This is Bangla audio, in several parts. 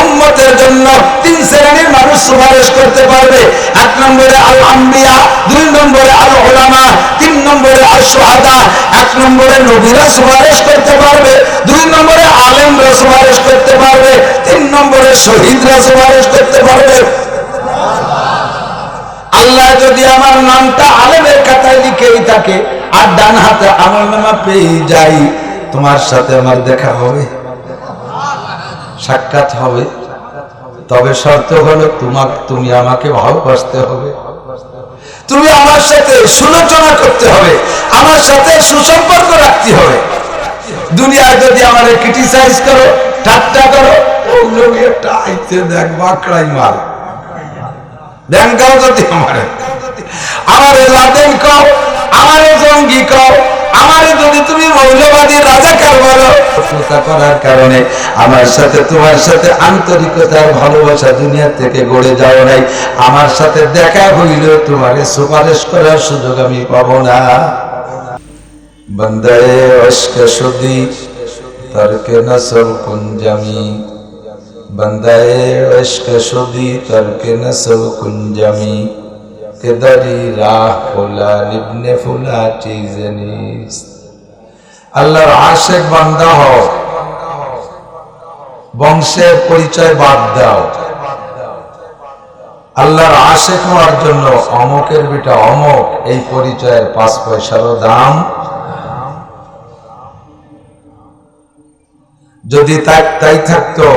উম্মতের জন্য তিন শ্রেণীর মানুষ সুপারিশ করতে পারবে। এক নম্বরে আল আম্বিয়া, দুই নম্বরে আল উলামা, তিন নম্বরে আল শুহাদা। এক নম্বরে নবীরা সুপারিশ করতে পারবে, দুই নম্বরে আলেমরা সুপারিশ করতে পারবে, তিন নম্বরে শহীদরা সুপারিশ করতে পারবে। আল্লাহ যদি আমার নামটা আলেমের খাতায় লিখেই থাকে আর ডান হাতে আমলনামা পেয়ে যাই, তোমার সাথে আমার দেখা হবে, সাক্ষাৎ হবে। তবে শর্ত হলো তুমি আমাকে ভালোবাসতে হবে, তুমি আমার সাথে সুলোচনা করতে হবে, আমার সাথে সুসম্পর্ক রাখতে হবে। দুনিয়ায় যদি আমার ক্রিটিসাইজ করো, ঠাট্টা করো, ওগুলো একটা আইতে দেখ বাকড়াই মার ব্যাংকাও যদি আমারে লাদেন কও, আমারে জঙ্গি কও, আমারে যদি তুমি মৌলবাদী রাজাকার বলো, প্রতিষ্ঠা করার কারণে আমার সাথে তোমার সাথে আন্তরিকতার ভালোবাসা দুনিয়া থেকে গড়ে যাও নাই। আমার সাথে দেখা হইলে তোমারে সুপারিশ করার সুযোগ আমি পাবো না। বন্দায়ে অশক শুদি তরকে নসব কুঞ্জামি, বন্দায়ে অশক শুদি তরকে নসব কুঞ্জামি, কেদারি রাহ ফুলা নিবনে ফুলা চিজনিস। আল্লাহর আশিক বান্দা হও, বংশের পরিচয় বাদ দাও। আল্লাহর আশিক হওয়ার জন্য অমকের বেটা অমক এই পরিচয়ের 5 পয়সারও দাম। যদি তাই থাকতো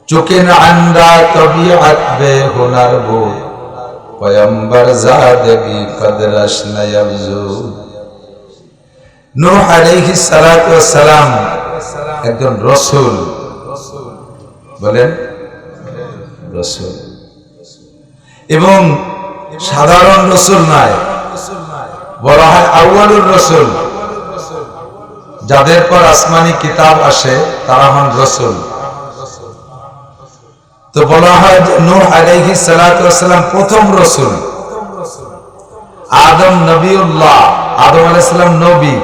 চুকে না আন্ডা তবিয়ত বে হুনার বুদ, পয়গম্বর জাদেগি কদরশ নয়বজু। নূহ আলাইহিস সালাতু ওয়াস সালাম একজন রাসূল, বলেন রাসূল, এবং সাধারণ রাসূল নয়, বলা হয় আউয়ালুর রাসূল। যাদের পর আসমানি কিতাব আসে তারা হন রাসূল। তো বলা হয় যে নূহ আলাইহিস সালাতু ওয়াস সালাম প্রথম রাসূল। আদম নবিউল্লাহ, আদম আলাইহিস সালাম নবী,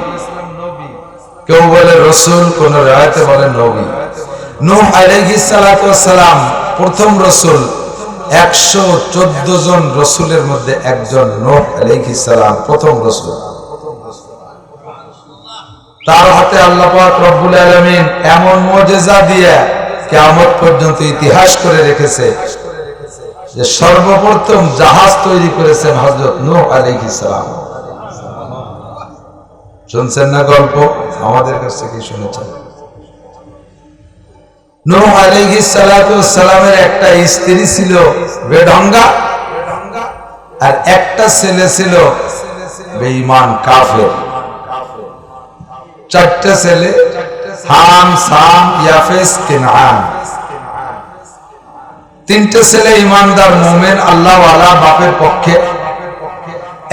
কেউ বলে রাসূল, কোন রায়াতে বলে নবী। নূহ আলাইহিস সালাতু ওয়াস সালাম প্রথম রাসূল। 114 জন রাসূলের মধ্যে একজন নূহ আলাইহিস সালাম প্রথম রাসূল। তার হাতে আল্লাহ পাক রব্বুল আলামিন এমন মুজিজা দিয়ে কিয়ামত পর্যন্ত ইতিহাস করে রেখেছে যে সর্বপ্রথম জাহাজ তৈরি করেছেন হযরত নূহ আলাইহিস সালাম। শুনছেন না গল্প? আমাদের কাছ থেকে শুনেছেন। নূহ আলাইহিস সালাতু ওয়াস সালামের একটা স্ত্রী ছিল বেঢঙ্গা, আর একটা ছেলে ছিল বেঈমান কাফের। 4টা ছেলে, হাম, সাম, ইয়াফেস, কেনান। 3টে ছেলে ইমানদার মুমিন আল্লাহওয়ালা বাপের পক্ষে,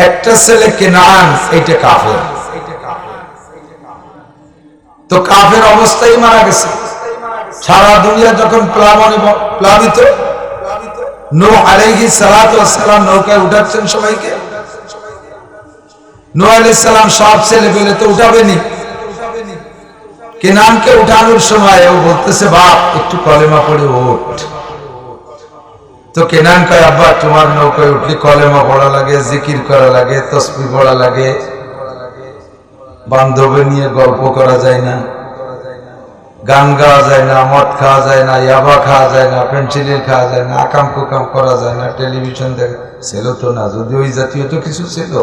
একটা ছেলে কেনান, এইটা কাফের। তো কাফের অবস্থায় মারা গেছে। সারা দুনিয়া যখন প্লাবিত, নূহ আলাইহিস সালাতু ওয়াস সালাম নৌকায় উঠাচ্ছেন সবাইকে। নূহ আলাইহিস সালাম সব ছেলে পেলে তো উঠাবেনি। কেনানকে উঠানোর সময় ও বলতেছে, বাপ একটু কলেমা পড়ে ওঠ। তো কেনান কয়, আব্বা তোমার নৌকায় উঠলে কলেমা পড়া লাগে, জিকির করা লাগে, তাসবিহ পড়া লাগে, বান্ধবী নিয়ে গল্প করা যায় না, গান গাওয়া যায় না, মদ খাওয়া যায় না, ইয়াবা খাওয়া যায় না, পেন্সিলিন খাওয়া যায় না, আকাম কুকাম করা যায় না, টেলিভিশন দেখা ছিল তো না, যদি ওই জাতীয় তো কিছু ছিল।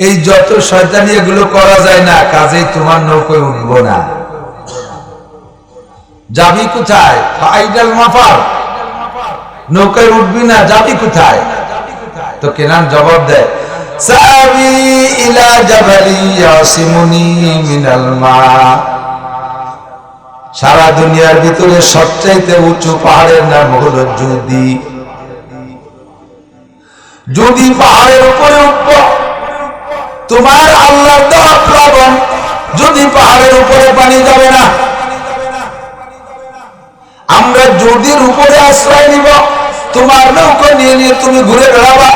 এই যত শয়তানি এগুলো করা যায় না, কাজেই তোমার নৌকায় উঠবো না। যাবি কোথায়? ফাইডাল মাফার, নৌকায় উঠবি না, যাবি কোথায়? তো কেনান জবাব দেয়, সাবি ইলা জাবালি ইয়াসিমুনি মিনাল মা। সারা দুনিয়ার ভিতরে সবচাইতে উঁচু পাহাড়ের নাম হলো জুদি। যদি পাহাড়ের উপরে উঠবো, তোমার আল্লাহর দেওয়া প্লাবন, যদি পাহাড়ের উপরে পানি যাবে না। আমরা যদির উপরে আশ্রয় নিব, তোমার নৌকা নিয়ে নিয়ে তুমি ঘুরে বেড়াবা।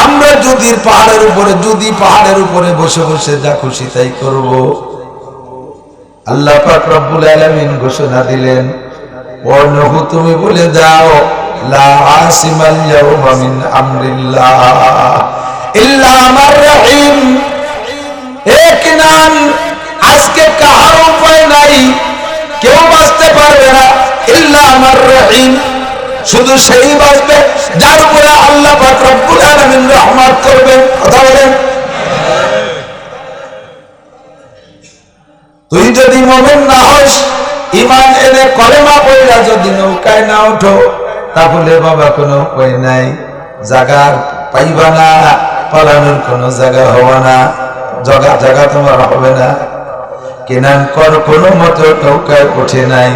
আমরা যদি পাহাড়ের উপরে বসে বসে যা খুশি তাই করব। আল্লাহ পাক রব্বুল আলামিন ঘোষণা দিলেন, ও নূহ তুমি বলে দাও, লা আসিমাল ইয়াউমা মিন আমরিল্লাহ ইল্লা মান রাহিম। এক নাম, আজকে কাহার উপায় নাই, কেউ বাঁচতে পারবে না, ইল্লা মান রাহিম, শুধু সেই বাঁচবে যার উপরে আল্লাহ পাক রব্বুল আলামিন রহমত করবেন। কথা বলেন। তুই যদি মুমিন না হস, ঈমান এনে কলেমা পড়া যদি নৌকায় না ওঠো, তাহলে বাবা কোনো উপায় নাই, জায়গা পাইবা না, পালানোর কোনো জায়গা হবে না, জায়গা তোমার হবে না। কেনান কর কোনো মতো নৌকায় ওঠে নাই।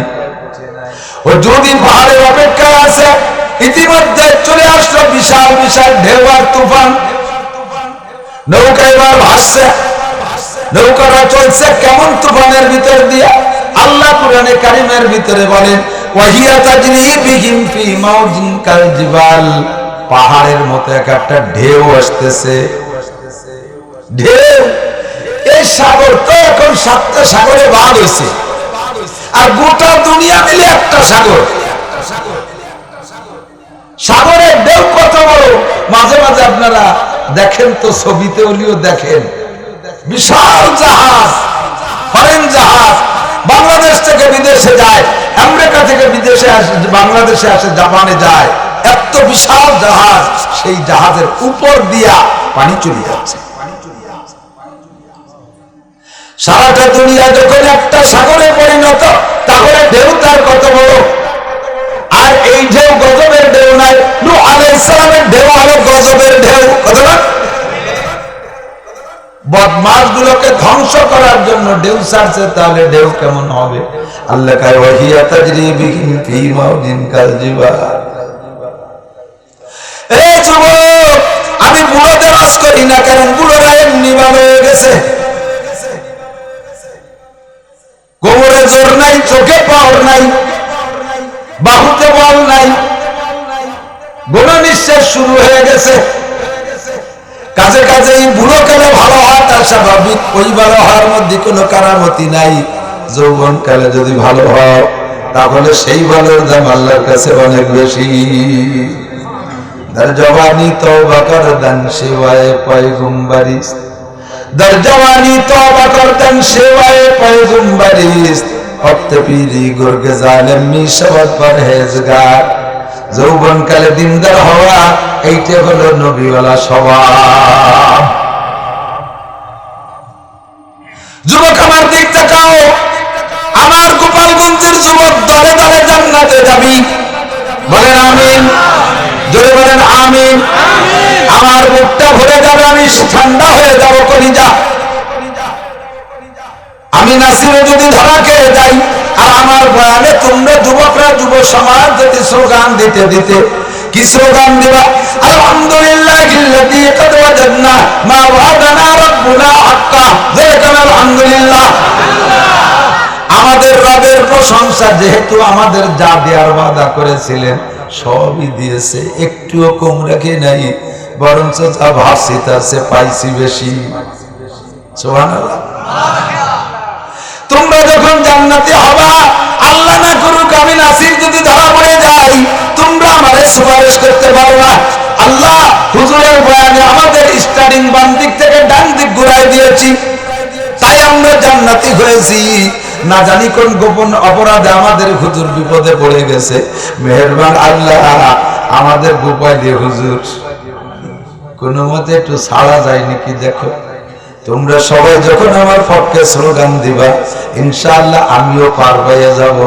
ও যদি পাহাড়ের অপেক্ষা আছে, ইতিমধ্যে চলে আসলো বিশাল বিশাল ঢেউ আর তুফান, নৌকা এবার ভাসছে, নৌকাটা চলছে কেমন তুফানের ভিতর দিয়া। আল্লাহ কুরআনে কারীমের ভিতরে বলেন, ওয়াহিয়া তাজরি বিহিম ফি মাউজিন কাল জিবাল, পাহাড়ের মতো একটা ঢেউ আসতেছে, ঢেউ। এই সাগর তো এখন 7টা সাগরে ভাগ হয়েছে, আর গোটা দুনিয়া মিলে একটা সাগর। সাগরের ঢেউ কত বড়, মাঝে মাঝে আপনারা দেখেন তো, ছবিতে ওলিও দেখেন, বিশাল জাহাজ, ফরেন জাহাজ, বাংলাদেশ থেকে বিদেশে যায়, আমেরিকা থেকে বিদেশে আসে, বাংলাদেশে আসে, জাপানে যায়, এত বিশাল জাহাজ, সেই জাহাজের উপর দিয়া পানি চলে যাচ্ছে। সারাটা দুনিয়া যখন একটা সাগরে পরিণত, তাহলে ঢেউ তার কত বড়। আর এই ঢেউ গজবের ঢেউ নাই, নূহ আলাইহিস সালামের ঢেউ হলো গজবের ঢেউ। কত না, বদমাশ গুলোকে ধ্বংস করার জন্য ঢেউ ছাড়ছে, তাহলে ঢেউ কেমন হবে? আল্লাহ কয়, ওয়াহিয়া তাজরি বিহিম ফি মাউজিন কাল জিবাল। এই যুবক, আমি বুড়োদের আজ করি না, কারণ বুড়োরা এমনি ভালো হয়ে গেছে, কোমরে জোর নাই, চোখে পাওয়ার নাই, বাহুতে বল নাই, গোনা নিঃশ্বাস শুরু হয়ে গেছে। কাজে কাজে এই বুড়ো কালে ভালো হওয়া তার স্বাভাবিক, ওই ভালো হওয়ার মধ্যে কোনো কারামতি নাই। যৌবন কালে যদি ভালো হও, তাহলে সেই ভালোর দাম আল্লাহর কাছে অনেক বেশি। দর জওয়ানি তওবা কর দান সেওয়ায়ে পয়গম্বরি, দর জওয়ানি তওবা কর দান সেওয়ায়ে পয়গম্বরি, অক্ত পীরি গুরগে জালেম মি শবত পরহেজগার। যৌবন কালে দিনদার হওয়া, এইটা হলো নবীওয়ালা স্বভাব। যুবক আমার দিক তাকাও, আমার গোপালগঞ্জের যুবক দলে দলে জান্নাতে যাবি, বলেন আমিন, জোরে বলেন আমিন। আমার বুকটা ভরে যাবে, আমি ঠান্ডা হয়ে যাব কলিজা। আমি নাসিরে যদি ধরা খেয়ে যাই, আর আমার বয়ানে তোমরা যুবকরা, যুব সমাজ যদি স্লোগান দিতে দিতে, কি স্লোগান দিবা? আলহামদুলিল্লাহিল্লাযী ক্বাদ ওয়াজাদনা মা ওয়া'দানা রাব্বুনা হাক্কা। আলহামদুলিল্লাহ, আমাদের রবের প্রশংসা, যেহেতু আমাদের যা দেওয়ার ওয়াদা করেছিলেন সবই দিয়েছে, একটুও কম রাখে নাই, বরঞ্চ যা ভাবছি তার চেয়ে পাইছি বেশি। সুবহানাল্লাহ। তোমরা যখন জান্নাতি হবা, আল্লাহ না করুক আমি নাসির যদি ধরা পড়ে যাই, তোমরা আমারে সুপারিশ করতে পারো না। আল্লাহ হুজুরের বয়ানে আমাদের স্টার্টিং বাম দিক থেকে ডান দিক ঘুরাই দিয়েছি, তাই আমরা জান্নাতি হয়েছি। না জানি কোন গোপন অপরাধে আমাদের হুজুর বিপদে পড়ে গেছে, মেহেরবান আল্লাহ আমাদের গোপাই দিয়ে হুজুর কোনো মতে একটু ছাড়া যায় নাকি দেখো। তোমরা সবাই যখন আমার পক্ষে স্লোগান দিবা, ইনশাআল্লাহ আমিও পার হয়ে যাব।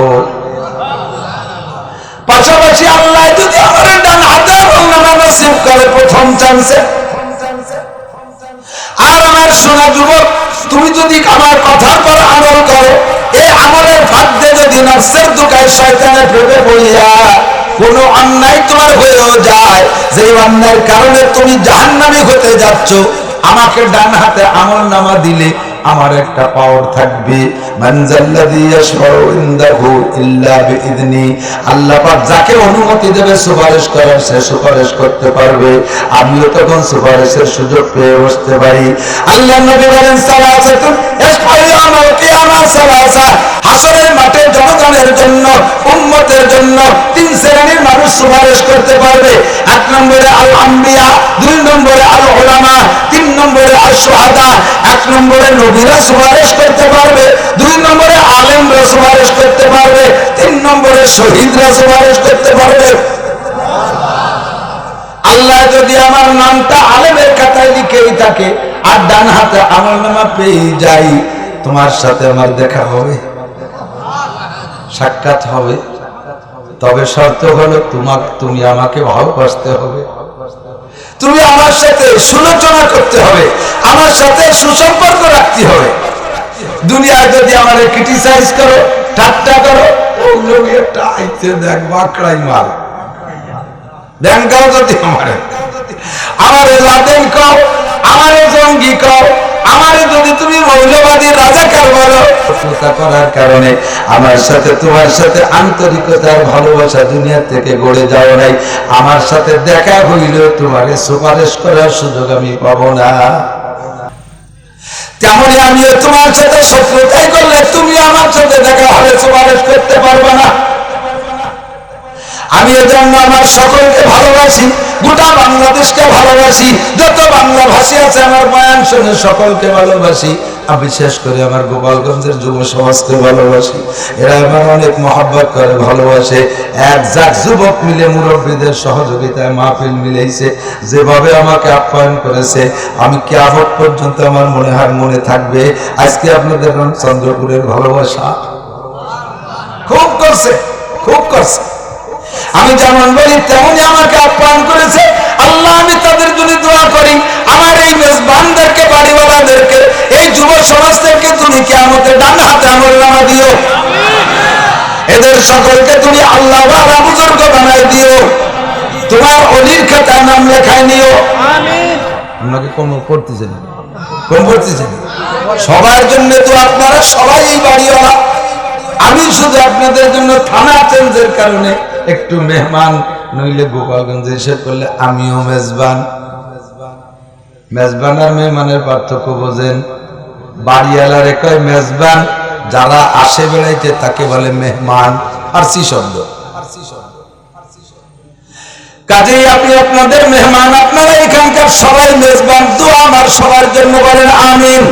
পাশাপাশি আল্লাহ যদি আমার ডান হাতে আমলনামা নসিব করে প্রথম চান্সে, আর আমার সোনা যুবক, তুমি যদি আমার কথার পর আমল করো, এই আমলের ফাঁদে যদি নফসের দুকায় শয়তানের প্রেমে পড়িয়া কোনো অন্যায় তোমার হয়েও যায়, যে অন্যায়ের কারণে তুমি জাহান্নামী হতে যাচ্ছ, আমাকে ডান হাতে আমলনামা দিলে আমার একটা পাওয়ার থাকবে, মানজাল্লাযী ইয়াশফাউ ইনদাহু ইল্লা বিইذনি। আল্লাহ পাক যাকে অনুমতি দেবে সুপারিশ করার, সে সুপারিশ করতে পারবে, আমিও তখন সুপারিশের সুযোগ পেয়ে বসতে পারি। আল্লাহ নবী বলেন, সালাসাতুন ইয়াশফাউ ইয়াউমাল কিয়ামা সালাসা, তিন শ্রেণীর মানুষ সুপারিশ করতে পারবে। 1 নম্বরে আল আম্বিয়া, 2 নম্বরে আল উলামা, 3 নম্বরে আল শুহাদা। 1 নম্বরে নবীরা সুপারিশ করতে পারবে, 2 নম্বরে আলেমরা সুপারিশ করতে পারবে, 3 নম্বরে শহীদরা সুপারিশ করতে পারবে। আল্লাহ যদি আমার নামটা আলেমের খাতায় লিখেই থাকে আর ডান হাতে আমলনামা পেয়ে যাই, তোমার সাথে আমার দেখা হবে, সাক্ষাৎ হবে। তবে শর্ত হলো তুমি আমাকে ভালোবাসতে হবে, তুমি আমার সাথে সুলোচনা করতে হবে, আমার সাথে সুসম্পর্ক রাখতে হবে। দুনিয়ায় যদি আমারে ক্রিটিসাইজ করো, ঠাট্টা করো, ও লোক একটা আইতে দেখ বাকড়াই মার ব্যাংকাও যদি আমারে লাদেন কও, আমারে জঙ্গি কও, আমারে যদি তুমি মৌলবাদী রাজাকার বলো, করার কারণে আমার সাথে তোমার সাথে আন্তরিকতার ভালোবাসা দুনিয়া থেকে গড়ে যাও নাই। আমার সাথে দেখা হইলেও তোমাকে সুপারিশ করার সুযোগ আমি পাবো না। তেমনি আমিও তোমার সাথে শত্রুতাই করলে তুমি আমার সাথে দেখা হলে সুপারিশ করতে পারবে না। আমি এজন্য আমার সকলকে ভালোবাসি, গোটা বাংলাদেশকে ভালোবাসি, যত বাংলা ভাষী আছে আমার বয়ান শুনে সকলকে ভালোবাসি। বিশেষ করে আমার গোপালগঞ্জের যুব সমাজকে ভালোবাসি, এরা আমার অনেক মহব্বত করে, ভালোবাসে। একজাক যুবক মিলে মুরব্বীদের সহযোগিতায় মাহফিল মিলেছে, যেভাবে আমাকে আপ্যায়ন করেছে আমি কিয়ামত পর্যন্ত আমার মনে হয় মনে থাকবে। আজকে আপনাদের চন্দ্রপুরের ভালোবাসা খুব করছে, খুব করছে। আমি যেমন বলি তেমনই আমাকে আপ্যায়ন করেছে। আল্লাহ আমি তাদের জন্য দোয়া করি, আমার এই মেজবানদেরকে, বাড়িওয়ালাদেরকে, এই যুব সমাজদেরকে তুমি কিয়ামতে ডান হাতে আমলনামা দিও, এদের সকলকে তুমি আল্লাহ ওয়ালা বুজুর্গ বানাই দিও, তোমার অলির খাতায় নাম লেখায় নিও। আপনাকে কম করতেছেন, কম করতেছেন সবার জন্য তো আপনারা সবাই এই বাড়িওয়ালা। আমি শুধু আপনাদের জন্য থানা চেঞ্জের কারণে একটু মেহমান, নইলে গোপালগঞ্জে এসে করলে আমিও মেজবান। মেজবান আর মেহমানের পার্থক্য বোঝেন। বাড়িওয়ালারে কয় মেজবান, যারা আসে বেড়াইতে তাকে বলে মেহমান, ফার্সি শব্দ। কাজেই আপনি আপনাদের মেহমান, আপনারা এখানকার সবাই মেজবান। দোয়া আমার সবার জন্য করেন, আমিন।